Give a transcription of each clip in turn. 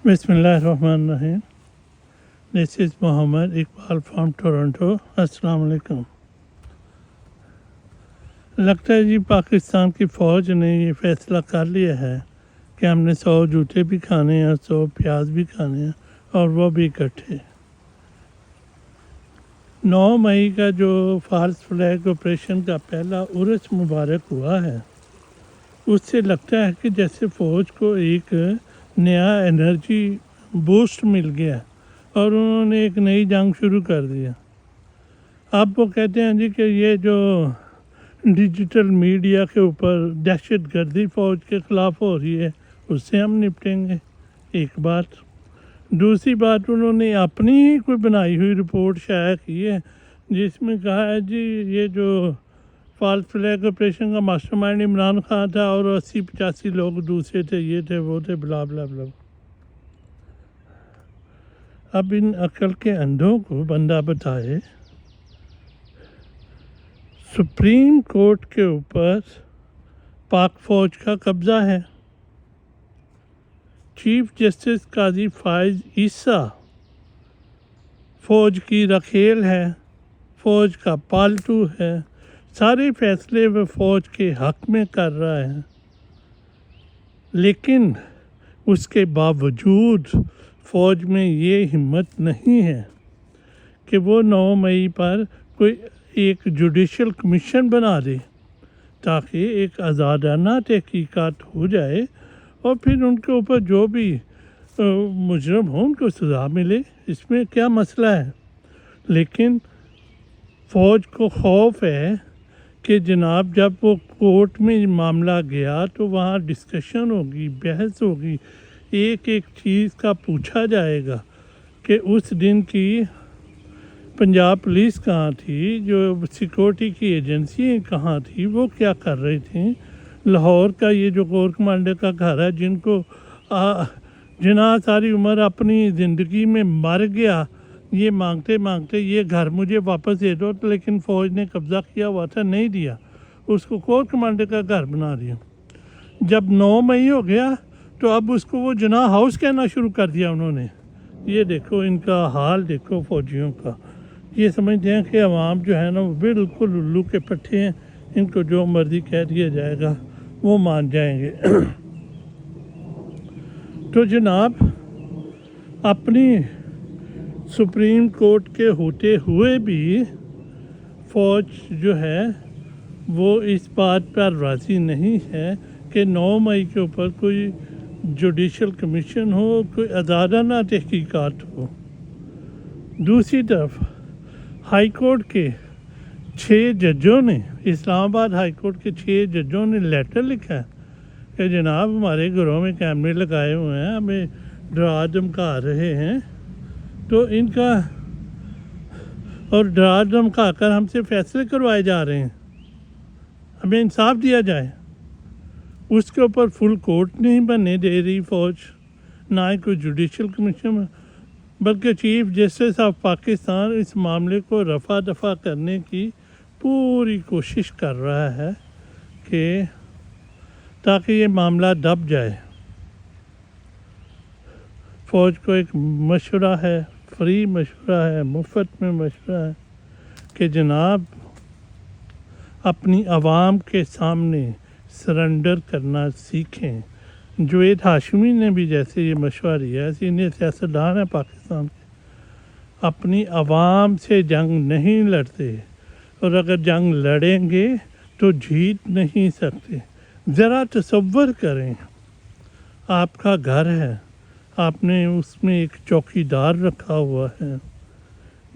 Bismillahirrahmanirrahim. This is Muhammad Iqbal from Toronto. अस्सलाम वालेकुम। लगता है जी पाकिस्तान की फ़ौज ने ये फ़ैसला कर लिया है कि हमने 100 जूते भी खाने हैं, 100 प्याज भी खाने हैं, और वो भी इकट्ठे। 9 मई का जो फॉल्स फ्लैग ऑपरेशन का पहला उर्स मुबारक हुआ है, उससे लगता है कि जैसे फ़ौज को एक नया एनर्जी बूस्ट मिल गया और उन्होंने एक नई जंग शुरू कर दिया। अब वो कहते हैं जी कि ये जो डिजिटल मीडिया के ऊपर दहशत गर्दी फ़ौज के ख़िलाफ़ हो रही है, उससे हम निपटेंगे। एक बात। दूसरी बात, उन्होंने अपनी ही कोई बनाई हुई रिपोर्ट शाया की है जिसमें कहा है जी ये जो फॉल्स फ्लैग ऑपरेशन का मास्टरमाइंड इमरान खान था और 80-85 लोग दूसरे थे, ये थे वो थे, ब्ला ब्ला ब्ला। अब इन अकल के अंधों को बंदा बताए, सुप्रीम कोर्ट के ऊपर पाक फ़ौज का कब्ज़ा है। चीफ जस्टिस काजी फाइज ईसा फ़ौज की रखेल है, फ़ौज का पालतू है, सारे फैसले वह फ़ौज के हक़ में कर रहा है। लेकिन उसके बावजूद फ़ौज में ये हिम्मत नहीं है कि वो 9 मई पर कोई एक जुडिशल कमीशन बना दे ताकि एक आज़ादाना तहकीकात हो जाए और फिर उनके ऊपर जो भी मुजरम हो उनको सज़ा मिले। इसमें क्या मसला है? लेकिन फ़ौज को खौफ है कि जनाब जब वो कोर्ट में मामला गया तो वहाँ डिस्कशन होगी, बहस होगी, एक एक चीज़ का पूछा जाएगा कि उस दिन की पंजाब पुलिस कहाँ थी, जो सिक्योरिटी की एजेंसी कहाँ थी, वो क्या कर रही थी। लाहौर का ये जो कोर कमांडर का घर है, जिनको जिन्हें सारी उम्र अपनी ज़िंदगी में मर गया ये मांगते मांगते ये घर मुझे वापस दे दो, लेकिन फ़ौज ने कब्ज़ा किया हुआ था, नहीं दिया, उसको कोर कमांडर का घर बना दिया। जब 9 मई हो गया तो अब उसको वो जिना हाउस कहना शुरू कर दिया उन्होंने। ये देखो इनका हाल, देखो फ़ौजियों का। ये समझते हैं कि अवाम जो है ना वो बिल्कुल उल्लू के पट्टे हैं, इनको जो मर्ज़ी कह दिया जाएगा वो मान जाएंगे। तो जनाब अपनी सुप्रीम कोर्ट के होते हुए भी फ़ौज जो है वो इस बात पर राज़ी नहीं है कि 9 मई के ऊपर कोई जुडिशल कमीशन हो, कोई आज़ादाना तहकीकात हो। दूसरी तरफ हाई कोर्ट के 6 जजों ने, इस्लामाबाद हाई कोर्ट के 6 जजों ने लेटर लिखा है कि जनाब हमारे घरों में कैमरे लगाए हुए हैं, हमें डरा धमका रहे हैं, तो इनका और डरा धमका कर हमसे फैसले करवाए जा रहे हैं, हमें इंसाफ दिया जाए। उसके ऊपर फुल कोर्ट नहीं बनने दे रही फ़ौज, ना ही कोई जुडिशल कमीशन, बल्कि चीफ जस्टिस ऑफ पाकिस्तान इस मामले को रफ़ा दफ़ा करने की पूरी कोशिश कर रहा है कि ताकि ये मामला दब जाए। फ़ौज को एक मशवरा है, फ्री मशवरा है, मुफ्त में मशवरा है कि जनाब अपनी आवाम के सामने सरेंडर करना सीखें। जुवैद हाशमी ने भी जैसे ये मशवरा दिया, सीनियर सियासतदान है पाकिस्तान के, अपनी आवाम से जंग नहीं लड़ते और अगर जंग लड़ेंगे तो जीत नहीं सकते। ज़रा तसव्वुर करें, आपका घर है, आपने उसमें एक चौकीदार रखा हुआ है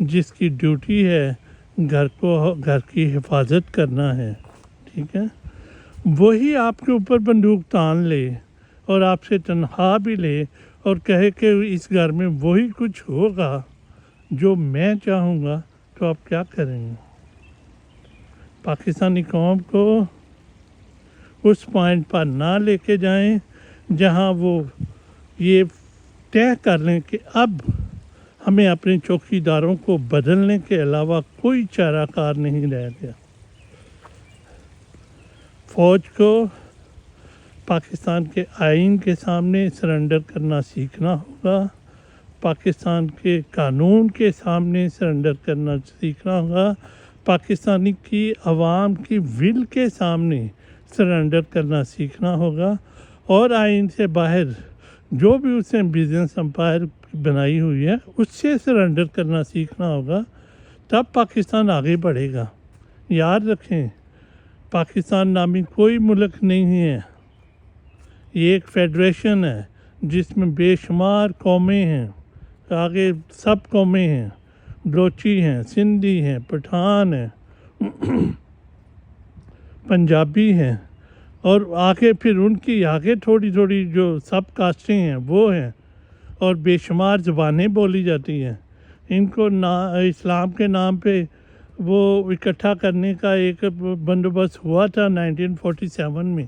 जिसकी ड्यूटी है घर की हिफाजत करना है, ठीक है। वही आपके ऊपर बंदूक तान ले और आपसे तनख्वाह भी ले और कहे कि इस घर में वही कुछ होगा जो मैं चाहूँगा, तो आप क्या करेंगे? पाकिस्तानी कौम को उस पॉइंट पर ना लेके जाएं जहां वो ये तय कर लें कि अब हमें अपने चौकीदारों को बदलने के अलावा कोई चाराकार नहीं रह गया। फ़ौज को پاکستان کے آئین کے سامنے سرنڈر کرنا سیکھنا ہوگا، پاکستان کے قانون کے سامنے سرنڈر کرنا سیکھنا ہوگا، پاکستانی کی عوام کی ول کے سامنے سرنڈر کرنا سیکھنا ہوگا، اور آئین سے باہر جو بھی اس نے بزنس امپائر بنائی ہوئی ہے اس سے سرنڈر کرنا سیکھنا ہوگا، تب پاکستان آگے بڑھے گا۔ یاد رکھیں، پاکستان نامی کوئی ملک نہیں ہے، یہ ایک فیڈریشن ہے جس میں بے شمار قومیں ہیں، آگے سب قومیں ہیں، بلوچی ہیں، سندھی ہیں، پٹھان ہیں، پنجابی ہیں، اور آگے پھر ان کی آگے تھوڑی تھوڑی جو سب کاسٹیں ہیں وہ ہیں، اور بے شمار زبانیں بولی جاتی ہیں۔ ان کو اسلام کے نام پہ وہ اکٹھا کرنے کا ایک بندوبست ہوا تھا 1947 میں،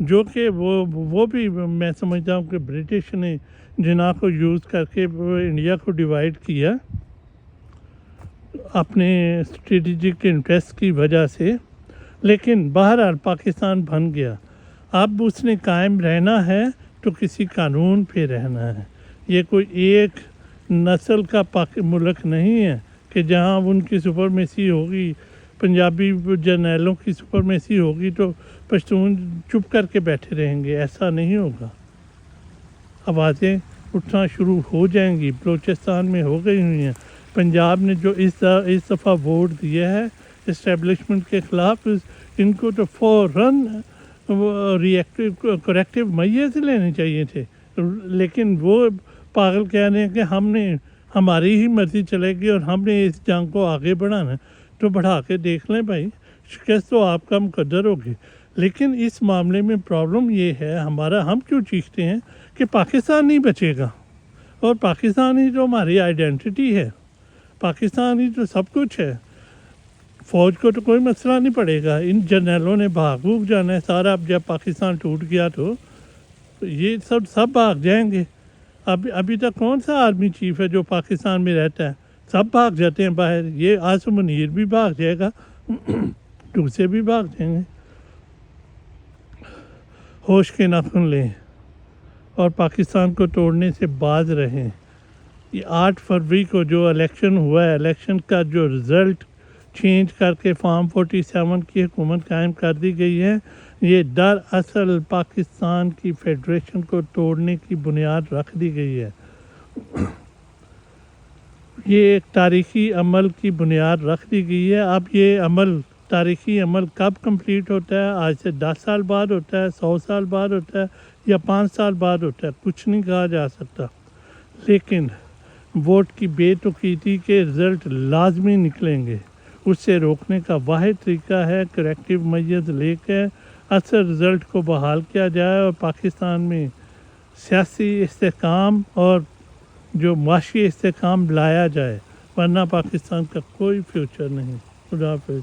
جو کہ وہ بھی میں سمجھتا ہوں کہ برٹش نے جناح کو یوز کر کے انڈیا کو ڈیوائیڈ کیا اپنے اسٹریٹجک انٹرسٹ کی وجہ سے، لیکن بہرحال پاکستان بن گیا۔ اب اس نے قائم رہنا ہے تو کسی قانون پہ رہنا ہے۔ یہ کوئی ایک نسل کا ملک نہیں ہے کہ جہاں ان کی سپرمیسی ہوگی، پنجابی جرنیلوں کی سپرمیسی ہوگی تو پشتون چپ کر کے بیٹھے رہیں گے، ایسا نہیں ہوگا۔ آوازیں اٹھنا شروع ہو جائیں گی، بلوچستان میں ہو گئی ہوئی ہیں۔ پنجاب نے جو اس دفعہ ووٹ دیا ہے اسٹیبلشمنٹ کے خلاف، ان کو تو فوراً کریکٹیو میجرز لینے چاہیے تھے، لیکن وہ پاگل کہہ رہے ہیں کہ ہماری ہی مرضی چلے گی اور ہم نے اس جنگ کو آگے بڑھانا ہے، تو بڑھا کے دیکھ لیں بھائی، شکست تو آپ کا مقدر ہوگی۔ لیکن اس معاملے میں پرابلم یہ ہے، ہم کیوں چیختے ہیں کہ پاکستان نہیں بچے گا، اور پاکستان ہی تو ہماری آئیڈینٹی ہے، پاکستان ہی تو سب کچھ ہے۔ فوج کو تو کوئی مسئلہ نہیں پڑے گا، ان جرنیلوں نے بھاگ جانا ہے سارا، اب جب پاکستان ٹوٹ گیا تو یہ سب بھاگ جائیں گے۔ ابھی تک کون سا آرمی چیف ہے جو پاکستان میں رہتا ہے؟ سب بھاگ جاتے ہیں باہر، یہ عاصم منیر بھی بھاگ جائے گا، دوسرے بھی بھاگ جائیں گے۔ ہوش کے ناخن لیں اور پاکستان کو توڑنے سے باز رہیں۔ یہ 8 فروری کو جو الیکشن ہوا ہے، الیکشن کا جو رزلٹ چینج کر کے فارم 47 کی حکومت قائم کر دی گئی ہے، یہ دراصل پاکستان کی فیڈریشن کو توڑنے کی بنیاد رکھ دی گئی ہے۔ یہ ایک تاریخی عمل کی بنیاد رکھ دی گئی ہے۔ اب یہ تاریخی عمل کب کمپلیٹ ہوتا ہے؟ آج سے 10 سال بعد ہوتا ہے، 100 سال بعد ہوتا ہے، یا 5 سال بعد ہوتا ہے، کچھ نہیں کہا جا سکتا، لیکن ووٹ کی بے توقیدی کے رزلٹ لازمی نکلیں گے۔ اس سے روکنے کا واحد طریقہ ہے کریکٹیو میجرز لے کے اصل رزلٹ کو بحال کیا جائے اور پاکستان میں سیاسی استحکام اور جو معاشی استحکام لایا جائے، ورنہ پاکستان کا کوئی فیوچر نہیں۔ خدا حافظ۔